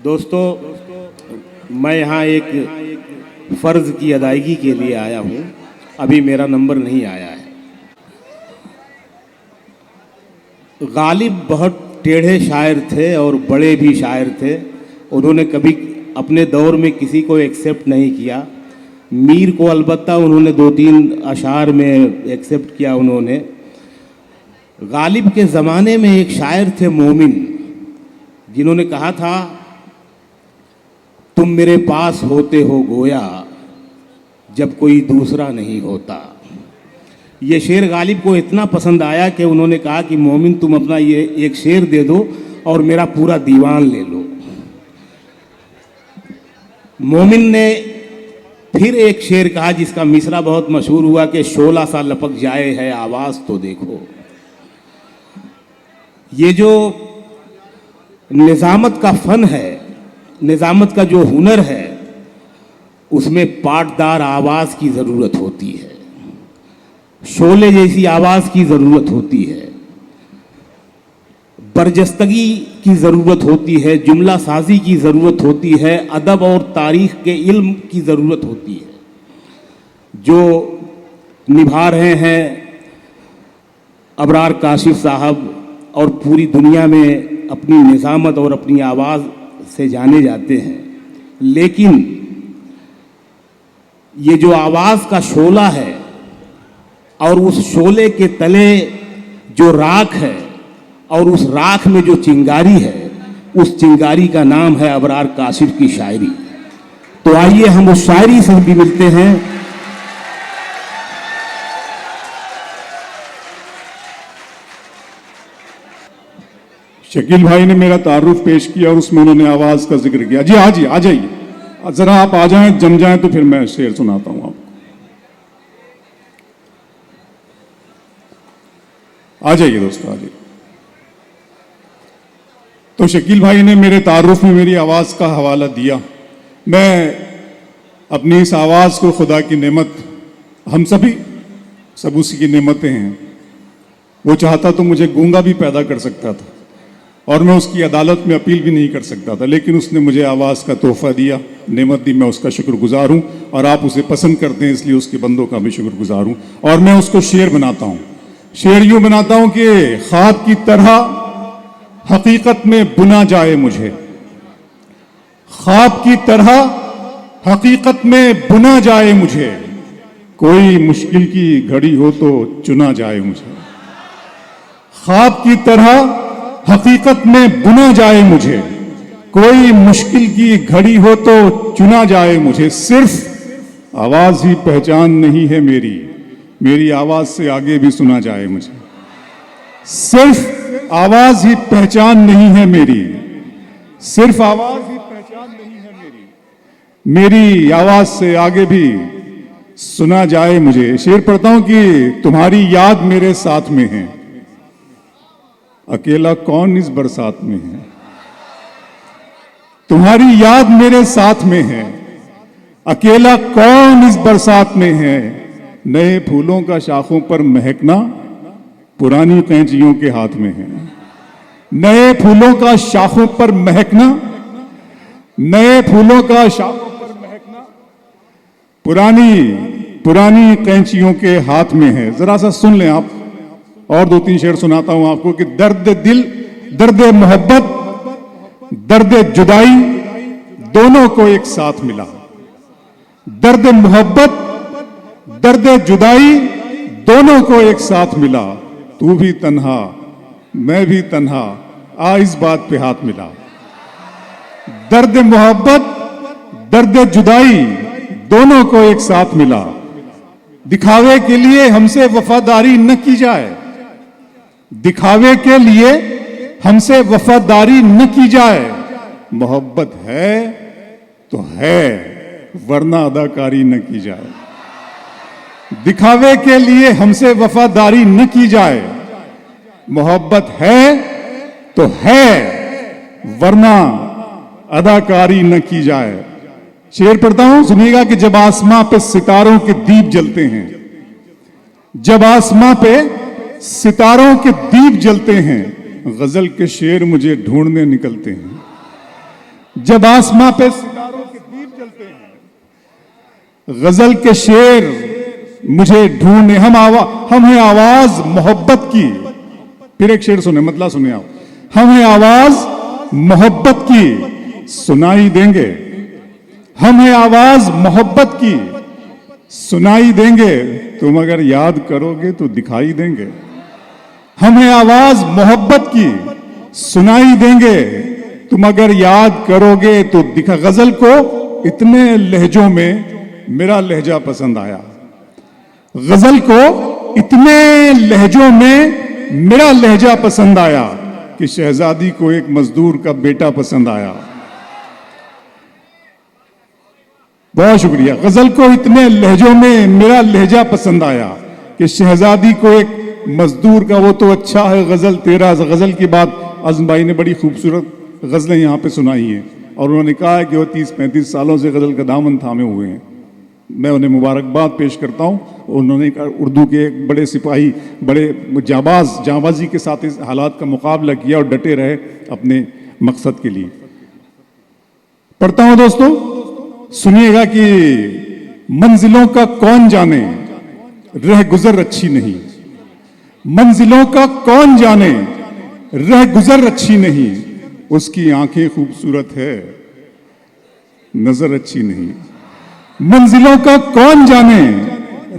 दोस्तों, मैं यहाँ एक फ़र्ज़ की अदायगी के लिए आया हूँ। अभी मेरा नंबर नहीं आया है। गालिब बहुत टेढ़े शायर थे और बड़े भी शायर थे। उन्होंने कभी अपने दौर में किसी को एक्सेप्ट नहीं किया। मीर को अलबत्ता उन्होंने 2-3 अशार में एक्सेप्ट किया उन्होंने। गालिब के ज़माने में एक शायर थे मोमिन, जिन्होंने कहा था, तुम मेरे पास होते हो गोया जब कोई दूसरा नहीं होता। ये शेर गालिब को इतना पसंद आया कि उन्होंने कहा कि मोमिन तुम अपना ये एक शेर दे दो और मेरा पूरा दीवान ले लो। मोमिन ने फिर एक शेर कहा जिसका मिसरा बहुत मशहूर हुआ कि शोला सा लपक जाए है आवाज़ तो देखो। ये जो निज़ामत का फ़न है, निज़ामत का जो हुनर है, उसमें पाटदार आवाज़ की ज़रूरत होती है, शोले जैसी आवाज़ की ज़रूरत होती है, बरजस्तगी की ज़रूरत होती है, जुमला साजी की ज़रूरत होती है, अदब और तारीख़ के इल्म की ज़रूरत होती है। जो निभा रहे हैं अबरार काशिफ साहब और पूरी दुनिया में अपनी निज़ामत और अपनी आवाज़ से जाने जाते हैं, लेकिन ये जो आवाज़ का शोला है और उस शोले के तले जो राख है और उस राख में जो चिंगारी है, उस चिंगारी का नाम है अबरार काशिफ की शायरी। तो आइए हम उस शायरी से भी मिलते हैं। शकील भाई ने मेरा तारुफ पेश किया और उसमें उन्होंने आवाज़ का जिक्र किया। जी हाँ जी, आ जाइए, ज़रा आप आ जाएं, जम जाएं तो फिर मैं शेर सुनाता हूं आपको। आ जाइए दोस्तों, आ जाइए। तो शकील भाई ने मेरे तारुफ में मेरी आवाज़ का हवाला दिया। मैं अपनी इस आवाज़ को खुदा की नेमत, हम सभी सब उसी की नेमतें हैं। वो चाहता तो मुझे गूंगा भी पैदा कर सकता था और मैं उसकी अदालत में अपील भी नहीं कर सकता था, लेकिन उसने मुझे आवाज़ का तोहफा दिया, नेमत दी। मैं उसका शुक्रगुजार हूँ और आप उसे पसंद करते हैं, इसलिए उसके बंदों का भी शुक्रगुजार हूँ। और मैं उसको शेर बनाता हूँ। शेर यूँ बनाता हूँ कि ख्वाब की तरह हकीकत में बुना जाए मुझे, ख्वाब की तरह हकीकत में बुना जाए मुझे, कोई मुश्किल की घड़ी हो तो चुना जाए मुझे। ख्वाब की तरह हकीकत में बुना जाए मुझे, कोई मुश्किल की घड़ी हो तो चुना जाए मुझे। सिर्फ आवाज़ ही पहचान नहीं है मेरी, मेरी आवाज़ से आगे भी सुना जाए मुझे। सिर्फ आवाज़ ही पहचान नहीं है मेरी, सिर्फ आवाज़ ही पहचान नहीं है मेरी, मेरी आवाज़ से आगे भी सुना जाए मुझे। शेर पढ़ता हूं कि तुम्हारी याद मेरे साथ में है, अकेला कौन इस बरसात में है। तुम्हारी याद मेरे साथ में है, अकेला कौन इस बरसात में है। नए फूलों का शाखों पर महकना पुरानी कैंचियों के हाथ में है। नए फूलों का शाखों पर महकना, नए फूलों का शाखों पर महकना पुरानी कैंचियों के हाथ में है। जरा सा सुन लें आप, और 2-3 शेर सुनाता हूं आपको कि दर्द दिल, दर्द मोहब्बत, दर्द जुदाई दोनों को एक साथ मिला। दर्द मोहब्बत, दर्द जुदाई दोनों को एक साथ मिला। तू भी तन्हा मैं भी तन्हा, आ इस बात पे हाथ मिला। दर्द मोहब्बत, दर्द जुदाई दोनों को एक साथ मिला। दिखावे के लिए हमसे वफादारी न की जाए, दिखावे के लिए हमसे वफादारी न की जाए। मोहब्बत है तो है, वरना अदाकारी न की जाए। दिखावे के लिए हमसे वफादारी न की जाए। मोहब्बत है तो है, वरना अदाकारी न की जाए। शेर पढ़ता हूं, सुनिएगा कि जब आसमां पे सितारों के दीप जलते हैं, जब आसमां पे सितारों के दीप जलते हैं, गजल के शेर मुझे ढूंढने निकलते हैं। जब आसमां पे सितारों के दीप जलते हैं, गजल के शेर मुझे ढूंढे, हम हैं आवाज मोहब्बत की। फिर एक शेर सुने, मतलब सुने आप, हम हैं आवाज मोहब्बत की सुनाई देंगे, हम हैं आवाज मोहब्बत की सुनाई देंगे, तुम अगर याद करोगे तो दिखाई देंगे। हम हैं आवाज मोहब्बत की सुनाई देंगे, तुम अगर याद करोगे तो दिखा। गजल को इतने लहजों में मेरा लहजा पसंद आया, गजल को इतने लहजों में मेरा लहजा पसंद आया कि शहजादी को एक मजदूर का बेटा पसंद आया। बहुत शुक्रिया। गजल को इतने लहजों में मेरा लहजा पसंद आया कि शहजादी को एक मजदूर का, वो तो अच्छा है गजल तेरा। गजल की बात आज़म भाई ने बड़ी खूबसूरत गजलें यहाँ पे सुनाई हैं और उन्होंने कहा है कि वो 30-35 सालों से गजल का दामन थामे हुए हैं। मैं उन्हें मुबारकबाद पेश करता हूँ। उन्होंने उर्दू के एक बड़े सिपाही, बड़े जांबाजी के साथ इस हालात का मुकाबला किया और डटे रहे अपने मकसद के लिए। पढ़ता हूँ दोस्तों, सुनिएगा कि मंजिलों का कौन जाने रह गुजर अच्छी नहीं, मंजिलों का कौन जाने रह गुजर अच्छी नहीं, उसकी आंखें खूबसूरत है नजर अच्छी नहीं। मंजिलों का कौन जाने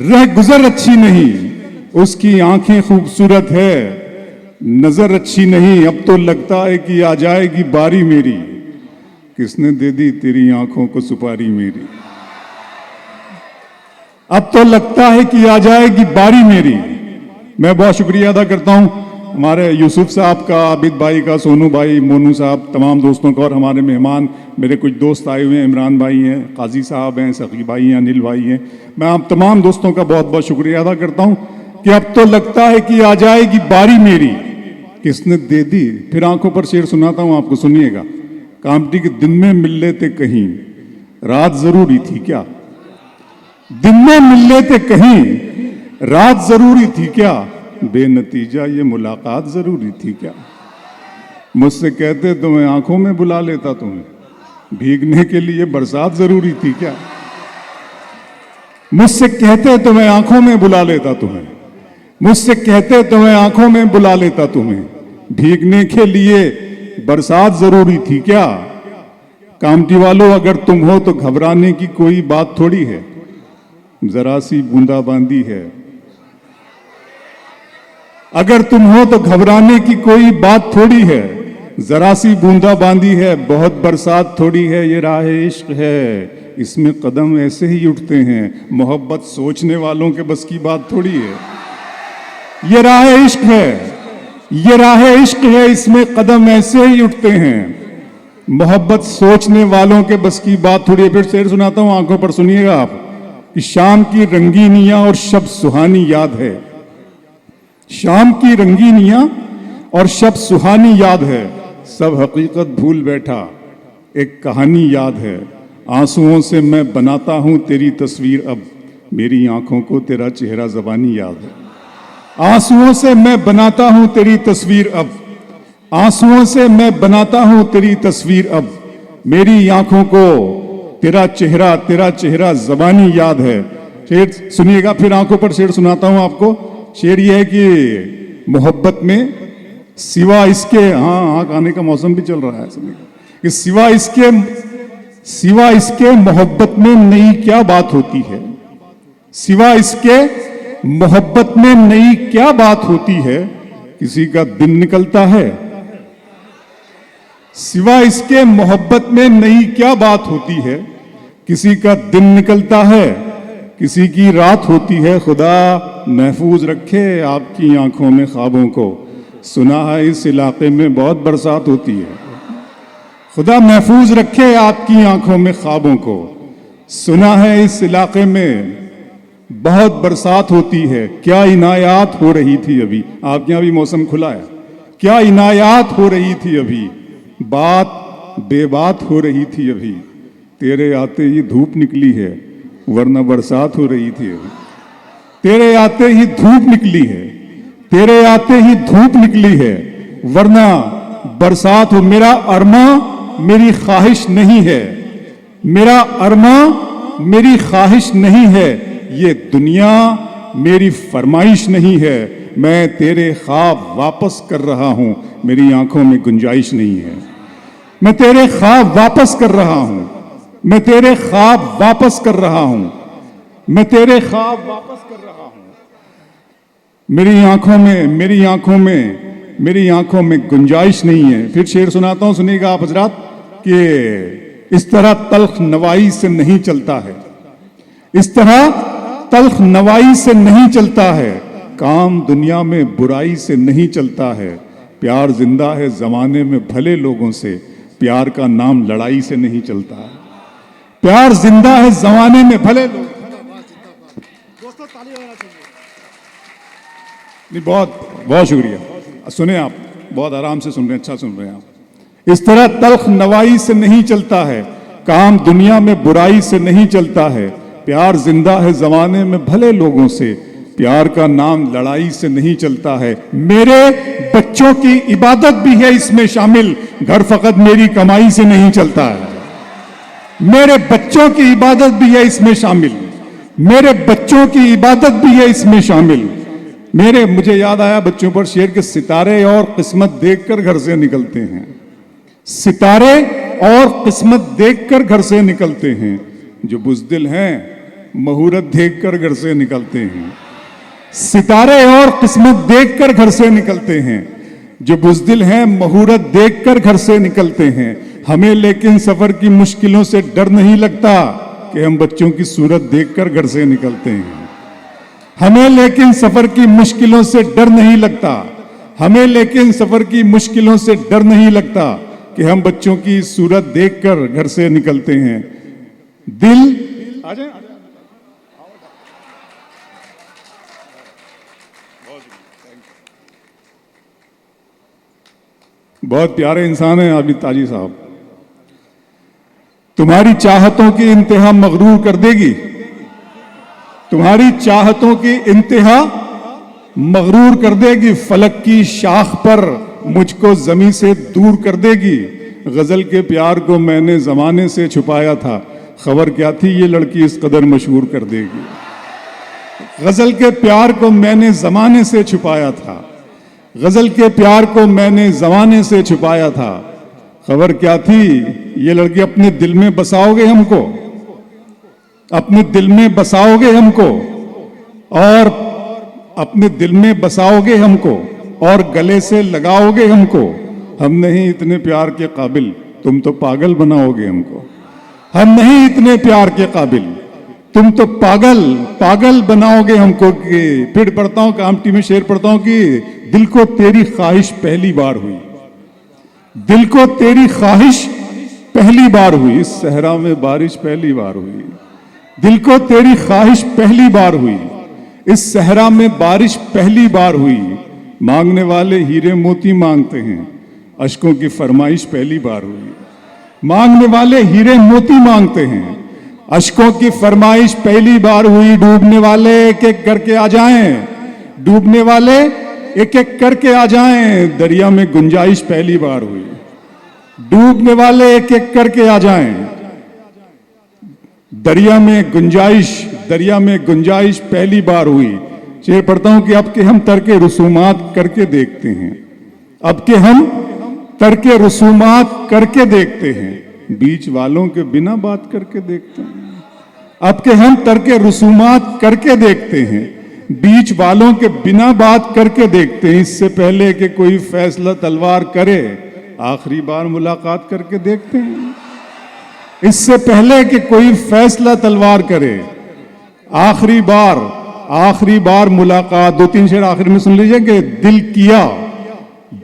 रह गुजर अच्छी नहीं, उसकी आंखें खूबसूरत है नजर अच्छी नहीं। अब तो लगता है कि आ जाएगी बारी मेरी, किसने दे दी तेरी आंखों को सुपारी मेरी। अब तो लगता है कि आ जाएगी बारी मेरी। मैं बहुत शुक्रिया अदा करता हूं हमारे यूसुफ साहब का, आबिद भाई का, सोनू भाई, मोनू साहब, तमाम दोस्तों का, और हमारे मेहमान मेरे कुछ दोस्त आए हुए हैं, इमरान भाई हैं, काजी साहब हैं, सकी भाई हैं, अनिल भाई हैं। मैं आप तमाम दोस्तों का बहुत बहुत शुक्रिया अदा करता हूं कि अब तो लगता है कि आ जाएगी बारी मेरी, किसने दे दी। फिर आंखों पर शेर सुनाता हूं आपको, सुनिएगा। कामटी के दिन में मिल लेते कहीं, रात जरूरी थी क्या। दिन में मिल लेते कहीं, रात जरूरी थी क्या, बेनतीजा ये मुलाकात जरूरी थी क्या। मुझसे कहते तो मैं आंखों में बुला लेता तुम्हें, भीगने के लिए बरसात जरूरी थी क्या। मुझसे कहते तो मैं आंखों में बुला लेता तुम्हें, मुझसे कहते तो मैं आंखों में बुला लेता तुम्हें, भीगने के लिए बरसात जरूरी थी क्या। कामटी वालों अगर तुम हो तो घबराने की कोई बात थोड़ी है, जरा सी बूंदाबांदी है। अगर तुम हो तो घबराने की कोई बात थोड़ी है, जरा सी बूंदाबांदी है, बहुत बरसात थोड़ी है। ये राह इश्क है, इसमें कदम ऐसे ही उठते हैं, मोहब्बत सोचने वालों के बस की बात थोड़ी है। ये राह इश्क है, ये राह इश्क है, इसमें कदम ऐसे ही उठते हैं, मोहब्बत सोचने वालों के बस की बात थोड़ी है। फिर शेर सुनाता हूं, आंखों पर सुनिएगा आप, कि शाम की रंगीनियां और शब सुहानी याद है, शाम की रंगीनियां और शब सुहानी याद है, सब हकीकत भूल बैठा एक कहानी याद है। आंसुओं से मैं बनाता हूं तेरी तस्वीर, अब मेरी आंखों को तेरा चेहरा ज़बानी याद है। आंसुओं से मैं बनाता हूं तेरी तस्वीर अब, आंसुओं से मैं बनाता हूं तेरी तस्वीर अब, मेरी आंखों को तेरा चेहरा ज़बानी याद है। शेर सुनिएगा, फिर आंखों पर शेर सुनाता हूं आपको। शेर ये है कि मोहब्बत में सिवा इसके, हाँ आँख आने का मौसम भी चल रहा है, कि सिवा इसके मोहब्बत में नई क्या बात होती है, सिवा इसके मोहब्बत में नई क्या बात होती है, किसी का दिन निकलता है। सिवा इसके मोहब्बत में नई क्या बात होती है, किसी का दिन निकलता है, किसी की रात होती है। खुदा महफूज रखे आपकी आंखों में ख्वाबों को, सुना है इस इलाके में बहुत बरसात होती है। खुदा महफूज रखे आपकी आंखों में ख्वाबों को, सुना है इस इलाके में बहुत बरसात होती है। क्या इनायात हो रही थी अभी, आपके यहाँ भी मौसम खुला है, क्या इनायात हो रही थी अभी, बात बेबात हो रही थी अभी, तेरे आते ही धूप निकली है वरना बरसात हो रही थी अभी। तेरे आते ही धूप निकली है, तेरे आते ही धूप निकली है वरना बरसात हो। मेरा अरमा मेरी ख्वाहिश नहीं है, मेरा अरमा मेरी ख्वाहिश नहीं है, ये दुनिया मेरी फरमाइश नहीं है। मैं तेरे ख्वाब वापस कर रहा हूं, मेरी आंखों में गुंजाइश नहीं है। मैं तेरे ख्वाब वापस कर रहा हूं, मैं तेरे ख्वाब वापस कर रहा हूं, मैं तेरे ख्वाब वापस कर रहा हूं। मेरी आंखों में, मेरी आंखों में, मेरी आंखों में गुंजाइश नहीं है। फिर शेर सुनाता हूं, सुनिएगा आप हजरात, कि इस तरह तल्ख नवाई से नहीं चलता है, इस तरह तल्ख नवाई से नहीं चलता है, काम दुनिया में बुराई से नहीं चलता है। प्यार जिंदा है जमाने में भले लोगों से, प्यार का नाम लड़ाई से नहीं चलता है। प्यार जिंदा है जमाने में भले लोग। नहीं, बहुत बहुत शुक्रिया। सुने आप, बहुत आराम से सुन रहे हैं, अच्छा सुन रहे हैं आप। इस तरह तल्ख नवाई से नहीं चलता है, काम दुनिया में बुराई से नहीं चलता है। प्यार जिंदा है जमाने में भले लोगों से, प्यार का नाम लड़ाई से नहीं चलता है। मेरे बच्चों की इबादत भी है इसमें शामिल, घर फकत मेरी कमाई से नहीं चलता है। मेरे बच्चों की इबादत भी है इसमें शामिल, मेरे बच्चों की इबादत भी है इसमें शामिल। मुझे याद आया बच्चों पर शेर के सितारे और किस्मत देखकर घर से निकलते हैं, सितारे और किस्मत देखकर घर से निकलते हैं। जो बुज़दिल हैं मुहूर्त देखकर घर से निकलते हैं, सितारे और किस्मत देखकर घर से निकलते हैं। जो बुज़दिल हैं मुहूर्त देखकर घर से निकलते हैं। हमें लेकिन सफर की मुश्किलों से डर नहीं लगता कि हम बच्चों की सूरत देखकर घर से निकलते हैं। हमें लेकिन सफर की मुश्किलों से डर नहीं लगता, हमें लेकिन सफर की मुश्किलों से डर नहीं लगता कि हम बच्चों की सूरत देखकर घर से निकलते हैं। दिल आ जाए, बहुत प्यारे इंसान हैं आबिद ताजी साहब। तुम्हारी चाहतों की इंतहा मगरूर कर देगी, तुम्हारी चाहतों की इंतहा मगरूर कर देगी। फलक की शाख पर मुझको जमी से दूर कर देगी। गजल के प्यार को मैंने जमाने से छुपाया था, खबर क्या थी ये लड़की इस कदर मशहूर कर देगी। गजल के प्यार को मैंने जमाने से छुपाया था, गजल के प्यार को मैंने जमाने से छुपाया था, खबर क्या थी ये लड़की। अपने दिल में बसाओगे हमको, अपने दिल में बसाओगे हमको, और अपने दिल में बसाओगे हमको, और गले से लगाओगे हमको। हम नहीं इतने प्यार के काबिल, तुम तो पागल बनाओगे हमको। हम नहीं इतने प्यार के काबिल, तुम तो पागल पागल बनाओगे हमको। कि फिर पढ़ता हूं, कामटी में शेर पढ़ता हूं कि दिल को तेरी ख्वाहिश पहली बार हुई, दिल को तेरी ख्वाहिश पहली बार हुई, इस सहरा में बारिश पहली बार हुई। दिल को तेरी ख्वाहिश पहली बार हुई, इस सहरा में बारिश पहली बार हुई। मांगने वाले हीरे मोती मांगते हैं, अश्कों की फरमाइश पहली बार हुई। मांगने वाले हीरे मोती मांगते हैं, अश्कों की फरमाइश पहली बार हुई। डूबने वाले एक एक करके आ जाएं, डूबने वाले एक एक करके आ जाएं, दरिया में गुंजाइश पहली बार हुई। डूबने वाले एक एक करके आ जाएं, दरिया में गुंजाइश, दरिया में गुंजाइश पहली बार हुई। शेर पढ़ता हूं कि अब के हम तरके रसूमात करके देखते हैं, अब के हम तरके रसूमात करके देखते हैं, बीच वालों के बिना बात करके देखते हैं। अब के हम तरके रसूमात करके देखते हैं, बीच वालों के बिना बात करके देखते हैं। इससे पहले कि कोई फैसला तलवार करे, आखिरी बार मुलाकात करके देखते हैं। इससे पहले कि कोई फैसला तलवार करे, आखिरी बार मुलाकात। दो तीन शेर आखिर में सुन लीजिए कि दिल किया,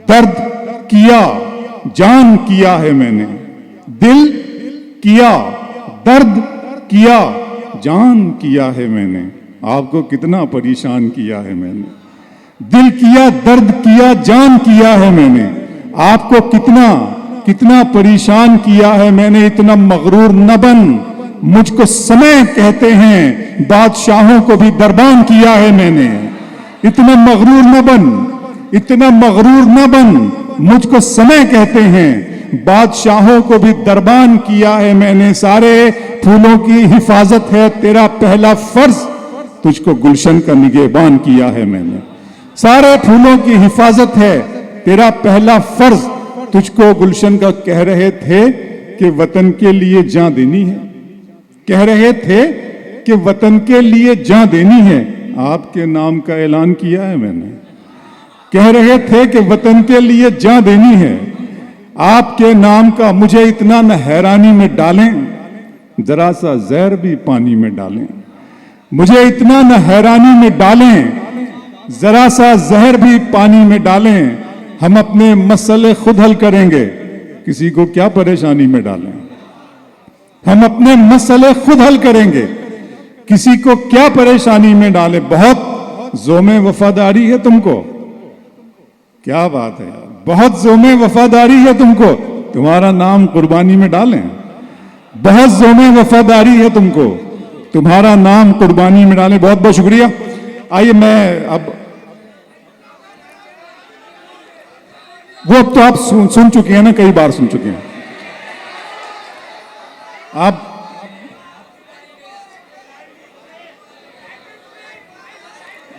दर्द किया, जान किया है मैंने। दिल किया, दर्द किया, जान किया है मैंने। आपको कितना परेशान किया है मैंने। दिल किया, दर्द किया, जान किया है मैंने। आपको कितना कितना परेशान किया है मैंने। इतना मगरूर न बन, मुझको समय कहते हैं, बादशाहों को भी दरबान किया है मैंने। इतना मगरूर न बन, इतना मगरूर न बन, मुझको समय कहते हैं, बादशाहों को भी दरबान किया है मैंने, सारे फूलों की हिफाजत है तेरा पहला फर्ज, तुझको गुलशन का निगहबान किया है मैंने। सारे फूलों की हिफाजत है तेरा पहला फर्ज, तुझको गुलशन का। कह रहे थे कि वतन के लिए जान देनी है, कह रहे थे कि वतन के लिए जान देनी है, आपके नाम का ऐलान किया है मैंने। कह रहे थे कि वतन के लिए जान देनी है, आपके नाम का। मुझे इतना न हैरानी में डालें, जरा सा जहर भी पानी में डालें। मुझे इतना न हैरानी में डालें, जरा सा जहर भी पानी में डालें। हम अपने मसले खुद हल करेंगे, किसी को क्या परेशानी में डालें। हम अपने मसले खुद हल करेंगे, किसी को क्या परेशानी में डालें। बहुत ज़ोमे वफादारी है तुमको, क्या बात है यार, बहुत ज़ोमे वफादारी है तुमको, तुम्हारा नाम कुर्बानी में डालें। बहुत ज़ोमे वफादारी है तुमको, तुम्हारा नाम कुर्बानी में डालें। बहुत बहुत शुक्रिया। आइए मैं अब वो अब तो आप सुन चुके हैं ना, कई बार सुन चुके हैं आप।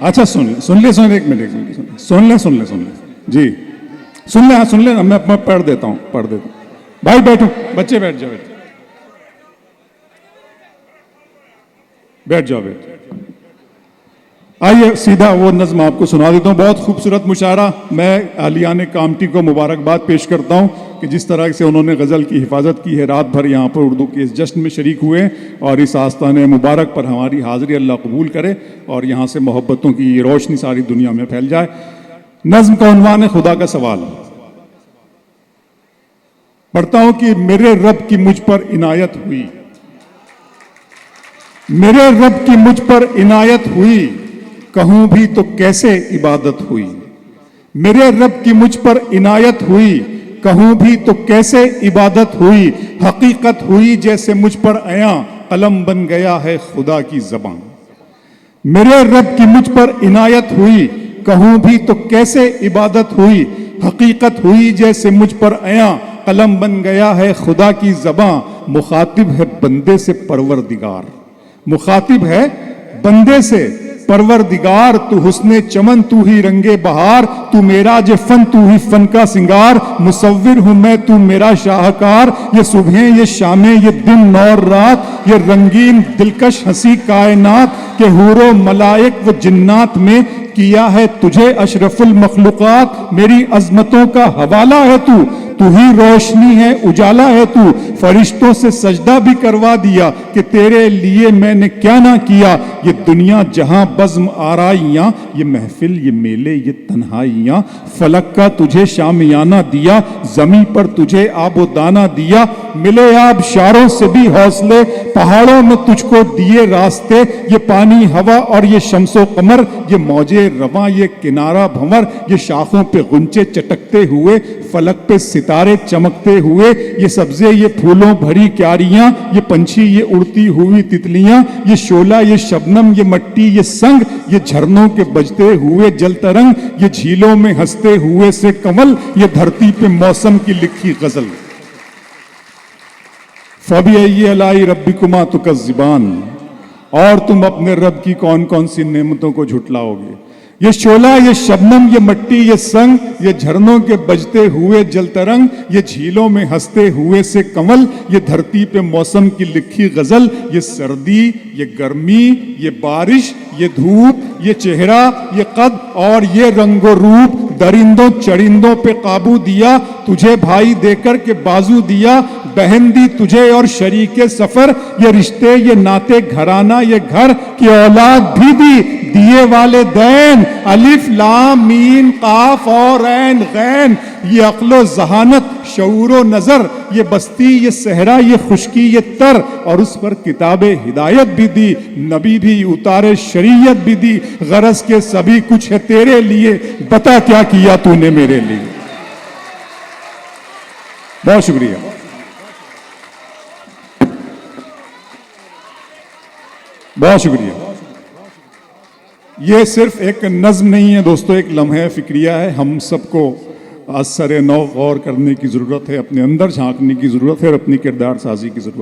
अच्छा सुन ले एक मिनट, सुन ले जी, सुन ले, हाँ सुन ले। मैं पढ़ देता हूं भाई। बैठो बच्चे, बैठ जाओ, बैठ जाओ। आइए सीधा वो नज़्म आपको सुना देता हूँ, बहुत खूबसूरत मुशायरा। मैं आलियाने कामटी को मुबारकबाद पेश करता हूँ कि जिस तरह से उन्होंने गज़ल की हिफाजत की है। रात भर यहाँ पर उर्दू के इस जश्न में शरीक हुए और इस आस्ताने मुबारक पर हमारी हाज़िरी अल्लाह कबूल करे और यहाँ से मोहब्बतों की ये रोशनी सारी दुनिया में फैल जाए। नज़्म का उन्वान है खुदा का सवाल। पढ़ता हूँ कि मेरे रब की मुझ पर इनायत हुई, मेरे रब की मुझ पर इनायत हुई, कहूं भी तो कैसे इबादत हुई। मेरे रब की मुझ पर इनायत हुई, कहूं भी तो कैसे इबादत हुई। हकीकत हुई जैसे मुझ पर आया, कलम बन गया है खुदा की ज़बान। मेरे रब की मुझ पर इनायत हुई, कहूं भी तो कैसे इबादत हुई। हकीकत हुई जैसे मुझ पर आया, कलम बन गया है खुदा की ज़बान। मुखातिब है बंदे से परवरदिगार, मुखातिब है बंदे से परवरदिगार। तू हुस्ने चमन, तू ही रंगे बहार, तू मेरा जे फन, तू ही फन का सिंगार। मुसव्विर हूं मैं, तू मेरा शाहकार। ये सुबह ये शामें, ये दिन और रात, ये रंगीन दिलकश हंसी कायनात के हूरो मलाइक व जिन्नात में किया है तुझे अशरफुल मखलूकात। मेरी अजमतों का हवाला है तू, तू ही रोशनी है, उजाला है तू। फरिश्तों से सजदा भी करवा दिया कि तेरे लिए मैंने क्या ना किया। ये दुनिया जहां बज़्म आराइयां, ये महफिल, ये मेले, ये तन्हाइयां। फलक का तुझे शामियाना दिया, जमी पर तुझे आबो दाना दिया। मिले आब शारों से भी हौसले, पहाड़ों में तुझको दिए रास्ते। ये पानी हवा और ये शम्सो कमर, ये मौजे रवा, ये किनारा भंवर। ये शाखों पे गुंचे चटकते हुए, फलक पे सितारे चमकते हुए। ये सब्जे, ये फूलों भरी क्यारियां, ये पंछी, ये उड़ती हुई तितलियां। ये शोला, ये शबनम, ये मट्टी, ये संग, ये झरनों के बजते हुए जल तरंग। ये झीलों में हंसते हुए से कमल, ये धरती पे मौसम की लिखी गजल। फबी अलाई रब्बिकुमा तुकज़्ज़िबान, और तुम अपने रब की कौन कौन सी नेमतों को झुटलाओगे। ये शोला, ये शबनम, ये मट्टी, ये संग, ये झरनों के बजते हुए जल तरंग। ये झीलों में हंसते हुए से कमल, ये धरती पे मौसम की लिखी गजल। ये सर्दी, ये गर्मी, ये बारिश, ये धूप, ये चेहरा, ये कद और ये रंगो रूप। दरिंदों चरिंदों पे काबू दिया, तुझे भाई देकर के बाजू दिया। बहन दी तुझे और शरीके सफर, ये रिश्ते, ये नाते, घराना, ये घर की औलाद भी दी। दिए वाले दैन, अलिफ लाम मीम काफ और ऐन गैन। ये अक्लो जहानत, शऊरो नजर, ये बस्ती, ये सहरा, ये खुशकी, ये तर। और उस पर किताबे हिदायत भी दी, नबी भी उतारे, शरीयत भी दी। गरज के सभी कुछ है तेरे लिए, बता क्या किया तूने मेरे लिए। बहुत शुक्रिया। बहुत शुक्रिया। ये सिर्फ एक नज्म नहीं है दोस्तों, एक लम्हे फिक्रिया है। हम सबको आज सरे नौ गौर करने की ज़रूरत है, अपने अंदर झांकने की ज़रूरत है और अपनी किरदार साजी की ज़रूरत